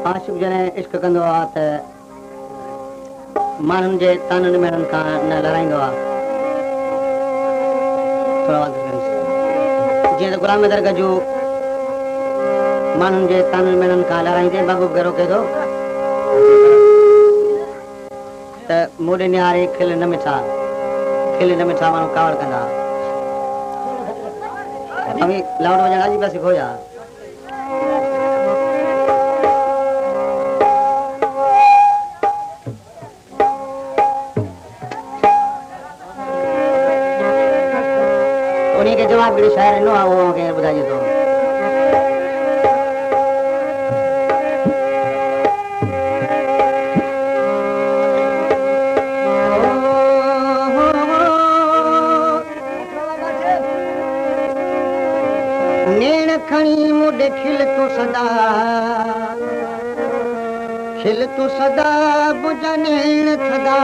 आशिक़ जॾहिं इश्क कंदो आहे त माण्हुनि जे ताननि मेणनि खां न लड़ाईंदो आहे। जीअं त ग़ुलाम दरगजू माण्हुनि जे ताननि मेणनि खां लड़ाईंदे महबूब खे रोके थो त मोॾे निहारे खिल न मिठा माण्हू कावड़ कंदा। लाउड वॼण जी बस खोया उन्हीं के जवाब के शायर नो आ वो के बुधाई तो नेण खणी मुडे खिल तू सदा बुझा नेण थदा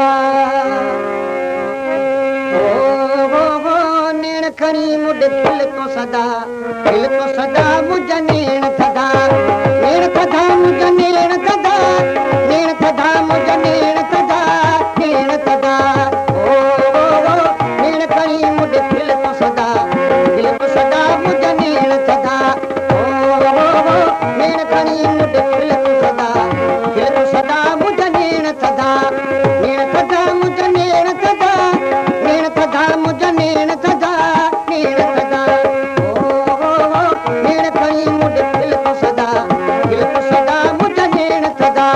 नेण खणी मुडे खिल तू सदा मुझा नेण थदा मुझा नेण थदा मुझा नेण थदा नेण खणी मुडे खिल तू सदा मुझा नेण थदा नेण खणी मुडे खिल तू सदा मुझा नेण थदा मुझा नेण थदा मुझा नेण थदा नेण खणी मुडे खिल तू सदा मुझा नेण थदा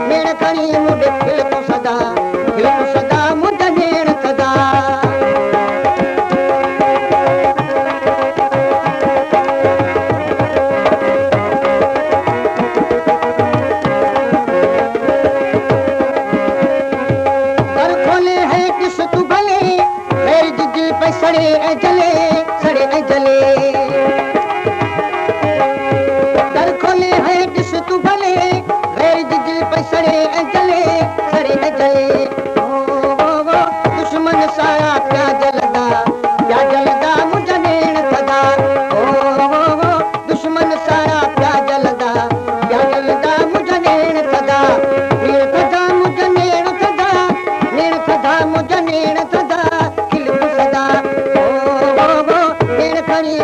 नेण खणी मुडे खिल तू सदा मुझा नेण थदा सड़े ऐं जले दर खोले है ॾिस तूं भले गैर जिजी पई सड़े ऐं जले दुश्मन सारा प्या जलदा मुझा नेण थदा दुश्मन सारा प्या जलदा मुझा नेण थदा मुझा नेण थदा मुझा नेण थदा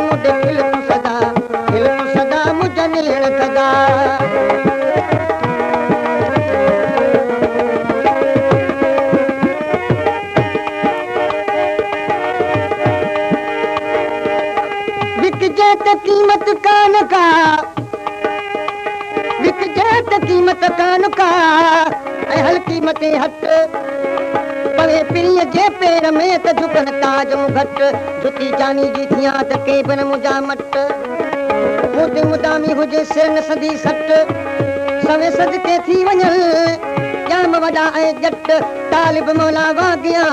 मुझे खिल तू सदा मुझा नेण थदा विकजे त कीमत कान का ऐं हल्की मथे हट पवे पिरीअ जे पेर में त झुकन ताज घट झुकी जानी जी थियां त के बन मुझा मट मुझे मुदामी हुजे सिर न सदी सट सवे सदके थी वञल जाम वॾा ऐं जट तालिब मौला वागिया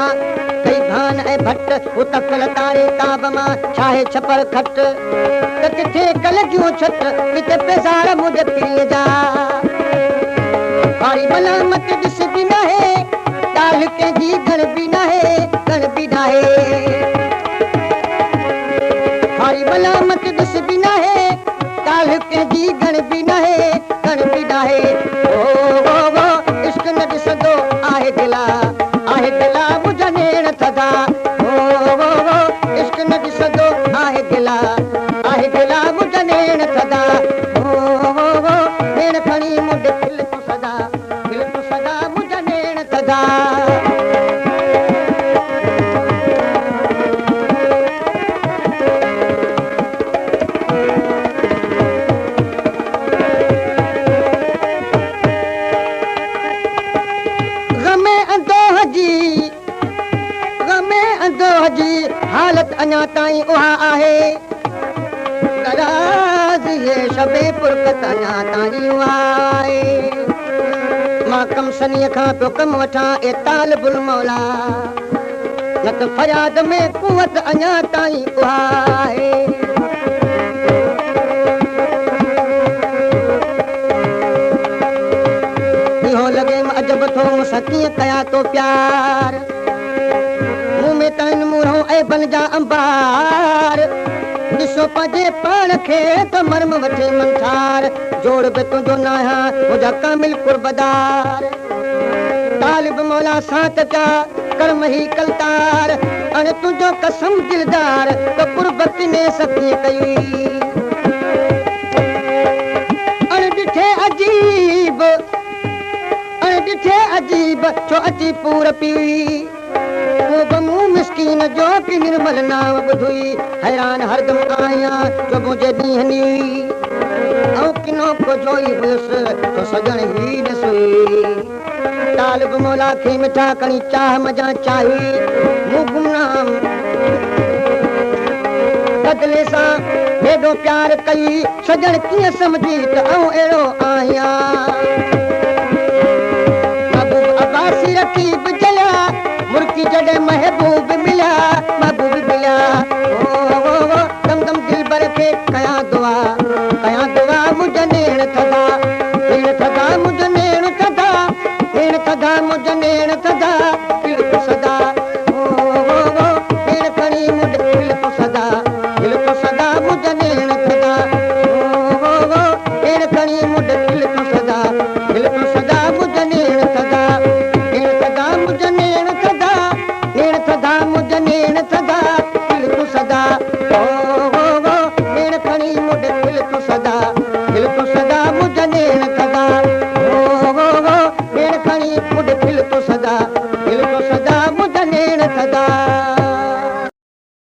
कई भान ऐं भट हू तकल तारे ताब मां छाहे छपर खट त किथे कलगियूं छट किथे पेसार मुझे पिरीअ जा भारी मलामत ॾिसबी न आहे ताल कंहिंजी गण बि न आहे भारी मलामत ॾिसबी न आहे ताल कंहिंजी गण बि न आहे इश्क न ॾिसंदो आहे दिला मुझा नेण थदा इश्क न ॾिसंदो आहे दिला मुझा नेण थदा नेण खणी मुडे खिल तू सदा मुझा नेण थदा हालत अञा ताईं उहा आहे शबे पुरकत अञा ताईं उहा आहे मां कम सनीअ खां पियो कम वठां ए तालिबुल मौला न त फरियाद में कुवत अञा ताईं उहा आहे इहो लॻे अजब थो मूंसां कीअं कया तो प्यार मुंहुं में तन मुंहं ऐं बन जा अंबार ॾिसो पंहिंजे पाण खे त मर्म वठे मंथार जोड़ बि तुंहिंजो नाहा मुंहिंजा कामिल कुर्बदार तालिब मौला सां त क्या कर्म ही कलतार अण तुंहिंजो कसम दिलदार त कुर्बत ने सखी कई अण ॾिठे अजीब छो अची पूर पी मुंहुं मिसकीन जो कि निर्मल नाम ॿुधुई हैरान हरदम आहियां जो मुंहिंजे ॾींहंनि ऐं किनो को जोई हुयुसि तो सजण ही ॾिसुई तालिब मौला खे मिठा कणी चाह मजा चाही मूं गुमनाम बदिले सां हेॾो प्यार कई सजण कीअं सम्झी त आऊं अहिड़ो आहियां अब्बासी रकीब जलिया मुर्की जॾहिं महबूब मिलिया महबूब मिलिया दम दम दिल भर खे कयां दुआ मुंहिंजा नेण थदा मुंहिंजा नेण थदा मुंहिंजा नेण थदा दिल को सदा नेण खणी मुंड दिल को सदा मुंहिंजा नेण थदा नेण खणी मुंड दिल को सदा मुंहिंजा नेण थदा मुंहिंजा नेण थदा मुंहिंजा नेण थदा दिल को सदा नेण खणी मुंड दिल को सदा